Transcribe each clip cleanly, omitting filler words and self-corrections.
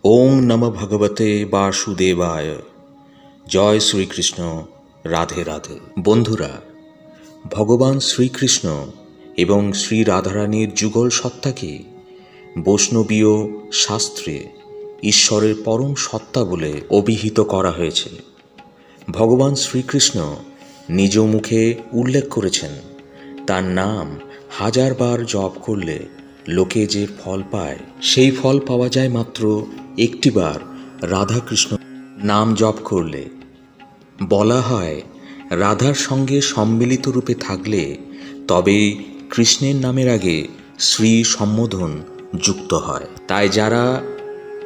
ওং নমঃ ভগবতে বাসুদেবায়। জয় শ্রীকৃষ্ণ। রাধে রাধে। বন্ধুরা, ভগবান শ্রীকৃষ্ণ এবং শ্রী রাধারানীর যুগল সত্তাকে বৈষ্ণবীয় শাস্ত্রে ঈশ্বরের পরম সত্তা বলে অভিহিত করা হয়েছে। ভগবান শ্রীকৃষ্ণ নিজ মুখে উল্লেখ করেছেন, তার নাম হাজারবার জপ করলে লোকে যে ফল পায়, সেই ফল পাওয়া যায় মাত্র একটিবার রাধাকৃষ্ণ নাম জপ করলে। বলা হয়, রাধার সঙ্গে সম্মিলিত রূপে থাকলে তবেই কৃষ্ণের নামের আগে শ্রী সম্বোধন যুক্ত হয়। তাই যারা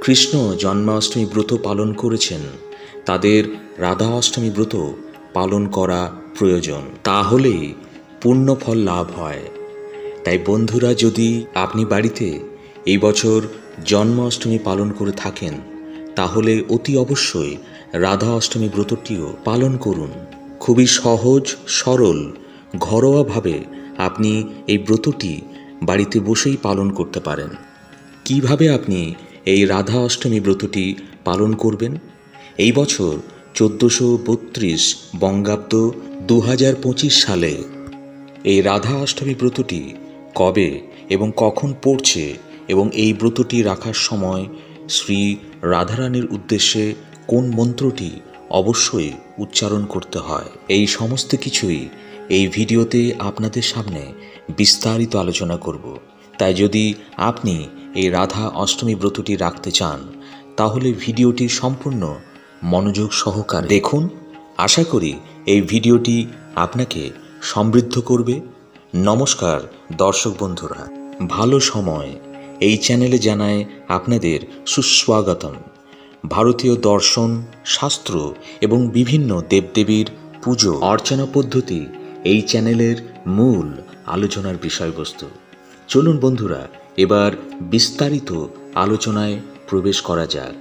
কৃষ্ণ জন্মাষ্টমী ব্রত পালন করেছেন তাদের রাধা অষ্টমী ব্রত পালন করা প্রয়োজন, তাহলেই পুণ্যফল লাভ হয়। তাই বন্ধুরা, যদি আপনি বাড়িতে এই বছর জন্মাষ্টমী পালন করে থাকেন তাহলে অতি অবশ্যই রাধা অষ্টমী ব্রতটিও পালন করুন। খুবই সহজ সরল ঘরোয়াভাবে আপনি এই ব্রতটি বাড়িতে বসেই পালন করতে পারেন। কিভাবে আপনি এই রাধা অষ্টমী ব্রতটি পালন করবেন? এই বছর 1432 বঙ্গাব্দ 2025 সালে এই রাধা অষ্টমী ব্রতটি কবে এবং কখন পড়ছে এবং এই ব্রতটি রাখার সময় শ্রী রাধারানীর উদ্দেশ্যে কোন মন্ত্রটি অবশ্যই উচ্চারণ করতে হয়, এই সমস্ত কিছুই এই ভিডিওতে আপনাদের সামনে বিস্তারিত আলোচনা করব। তাই যদি আপনি এই রাধা অষ্টমী ব্রতটি রাখতে চান তাহলে ভিডিওটি সম্পূর্ণ মনোযোগ সহকারে দেখুন। আশা করি এই ভিডিওটি আপনাকে সমৃদ্ধ করবে। নমস্কার দর্শক বন্ধুরা, ভালো সময় এই চ্যানেলে জানায় আপনাদের সুস্বাগতম। ভারতীয় দর্শন, শাস্ত্র এবং বিভিন্ন দেবদেবীর পুজো অর্চনা পদ্ধতি এই চ্যানেলের মূল আলোচনার বিষয়বস্তু। চলুন বন্ধুরা, এবার বিস্তারিত আলোচনায় প্রবেশ করা যাক।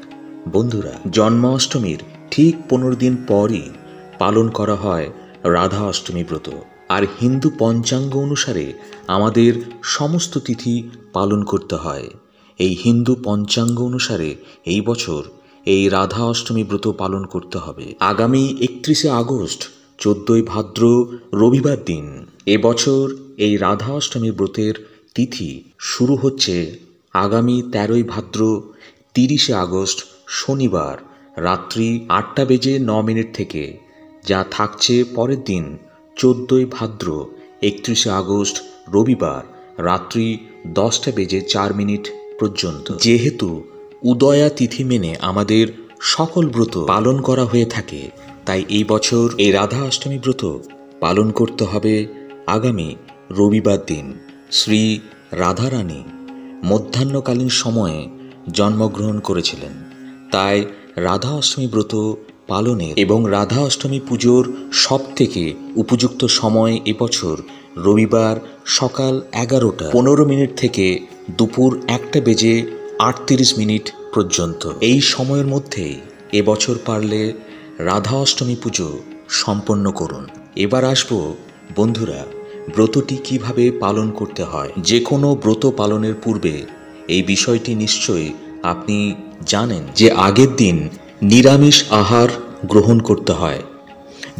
বন্ধুরা, জন্মাষ্টমীর ঠিক 15 দিন পরই পালন করা হয় রাধা অষ্টমী ব্রত। আর হিন্দু পঞ্চাঙ্গ অনুসারে আমাদের সমস্ত তিথি পালন করতে হয়। এই হিন্দু পঞ্চাঙ্গ অনুসারে এই বছর এই রাধা অষ্টমী ব্রত পালন করতে হবে আগামী 31 আগস্ট 14 ভাদ্র রবিবার দিন। এবছর এই রাধা অষ্টমী ব্রতের তিথি শুরু হচ্ছে আগামী 13 ভাদ্র 30 আগস্ট শনিবার রাত্রি 8:09 থেকে, যা থাকছে পরের দিন 14 ভাদ্র 31 আগস্ট রবিবার রাত্রি 10:04 পর্যন্ত। যেহেতু উদয়া তিথি মেনে আমাদের সকল ব্রত পালন করা হয়ে থাকে, তাই এই বছর এই রাধা অষ্টমী ব্রত পালন করতে হবে আগামী রবিবার দিন। শ্রী রাধারানী মধ্যাহ্নকালীন সময়ে জন্মগ্রহণ করেছিলেন, তাই রাধা অষ্টমী ব্রত পালনের এবং রাধা অষ্টমী পুজোর সবথেকে উপযুক্ত সময় এবছর রবিবার সকাল 11:15 থেকে দুপুর 1:38 পর্যন্ত। এই সময়ের মধ্যেই এবছর পারলে রাধা অষ্টমী পুজো সম্পন্ন করুন। এবার আসবো বন্ধুরা, ব্রতটি কিভাবে পালন করতে হয়। যে কোনো ব্রত পালনের পূর্বে এই বিষয়টি নিশ্চয়ই আপনি জানেন যে আগের দিন নিরামিষ আহার গ্রহণ করতে হয়।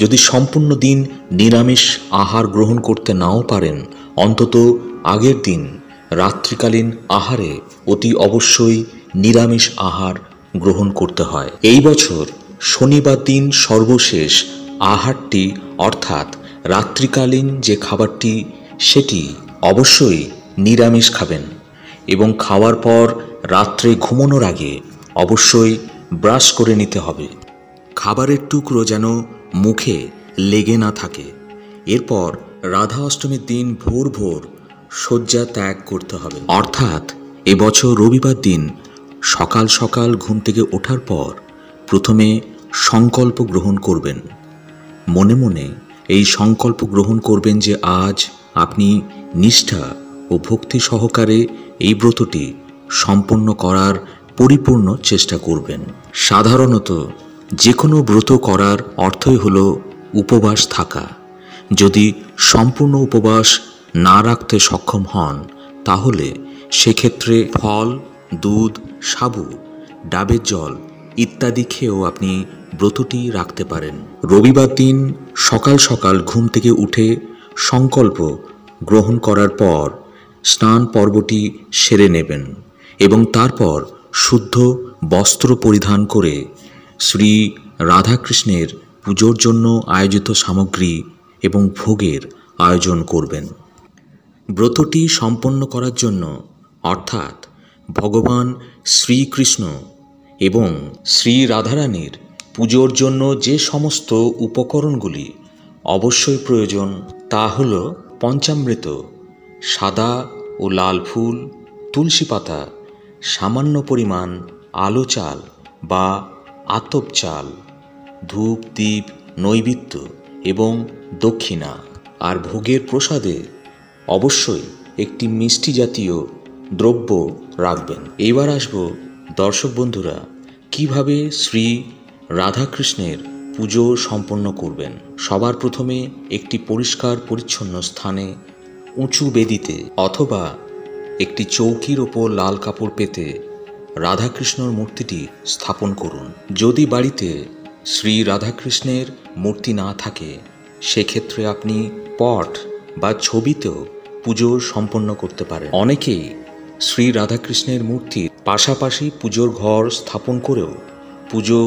যদি সম্পূর্ণ দিন নিরামিষ আহার গ্রহণ করতে নাও পারেন, অন্তত আগের দিন রাত্রিকালীন আহারে অতি অবশ্যই নিরামিষ আহার গ্রহণ করতে হয়। এই বছর শনিবার দিন সর্বশেষ আহারটি অর্থাৎ রাত্রিকালীন যে খাবারটি, সেটি অবশ্যই নিরামিষ খাবেন এবং খাওয়ার পর রাত্রে ঘুমানোর আগে অবশ্যই ব্রাশ করে নিতে হবে। খাবারের টুকরো যেন মুখে লেগে না থাকে। এরপর রাধা অষ্টমীর দিন ভোর ভোর শয্যা ত্যাগ করতে হবে, অর্থাৎ এবছর রবিবার দিন সকাল সকাল ঘুম থেকে ওঠার পর প্রথমে সংকল্প গ্রহণ করবেন। মনে মনে এই সংকল্প গ্রহণ করবেন যে আজ আপনি নিষ্ঠা ও ভক্তি সহকারে এই ব্রতটি সম্পন্ন করার পরিপূর্ণ চেষ্টা করবেন। সাধারণত যে কোনো ব্রত করার অর্থই হলো উপবাস থাকা। যদি সম্পূর্ণ উপবাস না রাখতে সক্ষম হন তাহলে সেক্ষেত্রে ফল, দুধ, সাবু ডাবের জল ইত্যাদি খেয়েও আপনি ব্রতটি রাখতে পারেন। রবিবার দিন সকাল সকাল ঘুম থেকে উঠে সংকল্প গ্রহণ করার পর স্নান পর্বটি সেরে নেবেন এবং তারপর শুদ্ধ বস্ত্র পরিধান করে শ্রী রাধাকৃষ্ণের পুজোর জন্য আয়োজিত সামগ্রী এবং ভোগের আয়োজন করবেন। ব্রতটি সম্পন্ন করার জন্য অর্থাৎ ভগবান শ্রীকৃষ্ণ এবং শ্রী রাধারানীর পুজোর জন্য যে সমস্ত উপকরণগুলি অবশ্যই প্রয়োজন তা হল পঞ্চামৃত, সাদা ও লাল ফুল, তুলসী পাতা, সামান্য পরিমাণ আলো চাল বা আতপ চাল, ধূপ, দীপ, নৈবেদ্য এবং দক্ষিণা। আর ভোগের প্রসাদে অবশ্যই একটি মিষ্টি জাতীয় দ্রব্য রাখবেন। এবার আসব দর্শক বন্ধুরা, কিভাবে শ্রী রাধাকৃষ্ণের পুজো সম্পন্ন করবেন। সবার প্রথমে একটি পরিষ্কার পরিচ্ছন্ন স্থানে উঁচু বেদিতে অথবা একটি চৌকির ওপর লাল কাপড় পেতে রাধাকৃষ্ণর মূর্তিটি স্থাপন করুন। যদি বাড়িতে শ্রী রাধাকৃষ্ণের মূর্তি না থাকে সেক্ষেত্রে আপনি পট বা ছবিতেও পুজো সম্পন্ন করতে পারেন। অনেকেই শ্রী রাধাকৃষ্ণের মূর্তির পাশাপাশি পুজোর ঘর স্থাপন করেও পুজো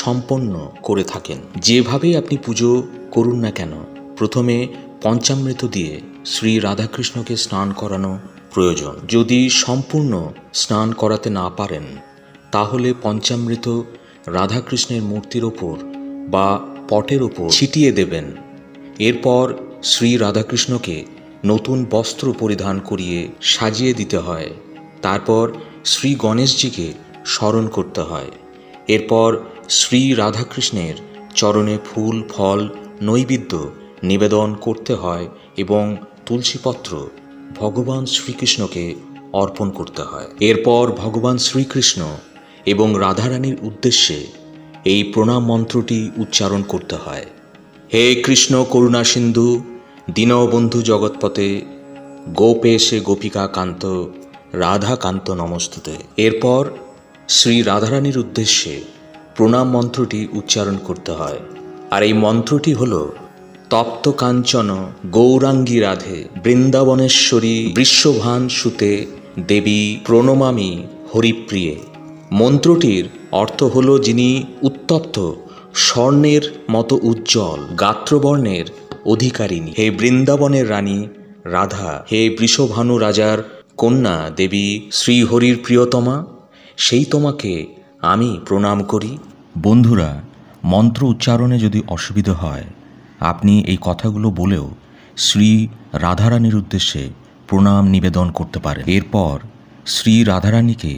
সম্পন্ন করে থাকেন। যেভাবে আপনি পুজো করুন না কেন, প্রথমে পঞ্চামৃত দিয়ে শ্রী রাধাকৃষ্ণকে স্নান করানো প্রয়োজন। যদি সম্পূর্ণ স্নান করাতে না পারেন তাহলে পঞ্চামৃত রাধাকৃষ্ণের মূর্তির ওপর বা পটের ওপর ছিটিয়ে দেবেন। এরপর শ্রী রাধাকৃষ্ণকে নতুন বস্ত্র পরিধান করিয়ে সাজিয়ে দিতে হয়। তারপর শ্রী গণেশজিকে স্মরণ করতে হয়। এরপর শ্রী রাধাকৃষ্ণের চরণে ফুল, ফল, নৈবেদ্য নিবেদন করতে হয় এবং তুলসীপত্র ভগবান শ্রীকৃষ্ণকে অর্পণ করতে হয়। এরপর ভগবান শ্রীকৃষ্ণ এবং রাধারানীর উদ্দেশ্যে এই প্রণাম মন্ত্রটি উচ্চারণ করতে হয়। হে কৃষ্ণ করুণা সিন্ধু দীনবন্ধু জগৎপতে গোপেশে গোপিকা কান্ত রাধা কান্ত নমস্তুতে। এরপর শ্রী রাধারানীর উদ্দেশ্যে প্রণাম মন্ত্রটি উচ্চারণ করতে হয়। আর এই মন্ত্রটি হল তপ্ত কাঞ্চন গৌরাঙ্গী রাধে বৃন্দাবনেশ্বরী বৃষভান সুতে দেবী প্রণমামি হরিপ্রিয়ে। মন্ত্রটির অর্থ হল যিনি উত্তপ্ত স্বর্ণের মতো উজ্জ্বল গাত্রবর্ণের অধিকারিণী, হে বৃন্দাবনের রানী রাধা, হে বৃষভানু রাজার কন্যা দেবী শ্রীহরির প্রিয়তমা, সেই তোমাকে আমি প্রণাম করি। বন্ধুরা, মন্ত্র উচ্চারণে যদি অসুবিধা হয় আপনি এই কথাগুলো বলেও শ্রী রাধারানীর উদ্দেশ্যে প্রণাম নিবেদন করতে পারেন। এরপর শ্রী রাধারানীকে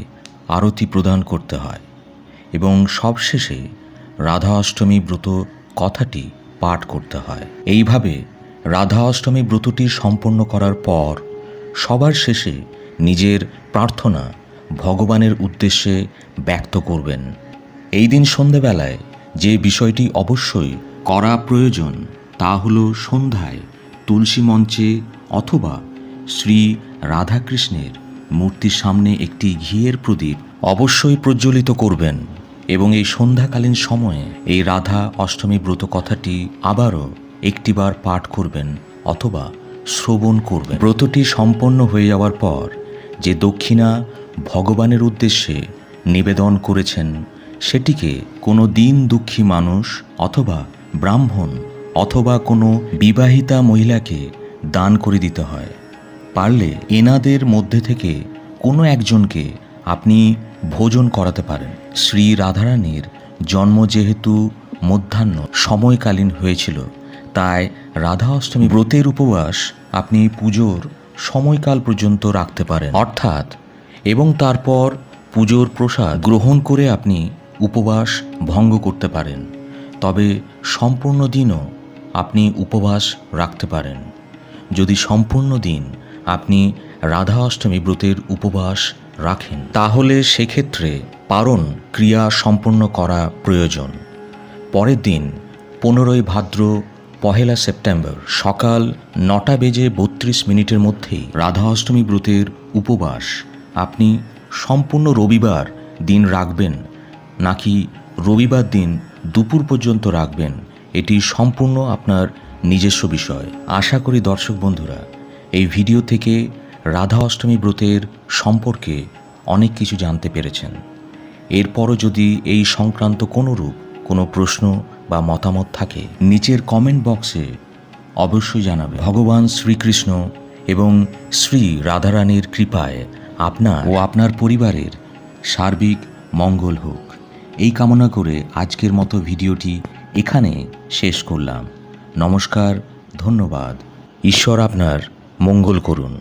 আরতি প্রদান করতে হয় এবং সবশেষে রাধা অষ্টমী ব্রত কথাটি পাঠ করতে হয়। এইভাবে রাধা অষ্টমী ব্রতটি সম্পন্ন করার পর সবার শেষে নিজের প্রার্থনা ভগবানের উদ্দেশ্যে ব্যক্ত করবেন। এই দিন সন্ধ্যাবেলায় যে বিষয়টি অবশ্যই করা প্রয়োজন তা হল সন্ধ্যায় তুলসী মঞ্চে অথবা শ্রী রাধাকৃষ্ণের মূর্তির সামনে একটি ঘিয়ের প্রদীপ অবশ্যই প্রজ্বলিত করবেন এবং এই সন্ধ্যাকালীন সময়ে এই রাধা অষ্টমী ব্রত কথাটি আবারও একটিবার পাঠ করবেন অথবা শ্রবণ করবেন। ব্রতটি সম্পন্ন হয়ে যাওয়ার পর যে দক্ষিণা ভগবানের উদ্দেশ্যে নিবেদন করেছেন সেটিকে কোনো দিন দুঃখী মানুষ অথবা ব্রাহ্মণ অথবা কোনো বিবাহিতা মহিলাকে দান করে দিতে হয়। পারলে এনাদের মধ্যে থেকে কোনো একজনকে আপনি ভোজন করাতে পারেন। শ্রী রাধারানীর জন্ম যেহেতু মধ্যাহ্ন সময়কালীন হয়েছিল, তাই রাধা অষ্টমী ব্রতের উপবাস আপনি পুজোর সময়কাল পর্যন্ত রাখতে পারেন অর্থাৎ, এবং তারপর পুজোর প্রসাদ গ্রহণ করে আপনি উপবাস ভঙ্গ করতে পারেন। তবে সম্পূর্ণ দিনও আপনি উপবাস রাখতে পারেন। যদি সম্পূর্ণ দিন আপনি রাধা অষ্টমী ব্রতের উপবাস রাখেন তাহলে সেক্ষেত্রে পারণ ক্রিয়া সম্পন্ন করা প্রয়োজন। পরের দিন 15ই ভাদ্র 1 সেপ্টেম্বর সকাল 9:32 মধ্যেই রাধা অষ্টমী ব্রতের উপবাস আপনি সম্পূর্ণ রবিবার দিন রাখবেন নাকি রবিবার দিন দুপুর পর্যন্ত রাখবেন, এটি সম্পূর্ণ আপনার নিজস্ব বিষয়। আশা করি দর্শক বন্ধুরা এই ভিডিও থেকে রাধা অষ্টমী ব্রতের সম্পর্কে অনেক কিছু জানতে পেরেছেন। এরপরও যদি এই সংক্রান্ত কোনো প্রশ্ন বা মতামত থাকে নিচের কমেন্ট বক্সে অবশ্যই জানাবেন। ভগবান শ্রীকৃষ্ণ এবং শ্রী রাধারানীর কৃপায় আপনার ও আপনার পরিবারের সার্বিক মঙ্গল হোক, এই কামনা করে আজকের মতো ভিডিওটি এখানে শেষ করলাম। নমস্কার, ধন্যবাদ। ঈশ্বর আপনার মঙ্গল করুন।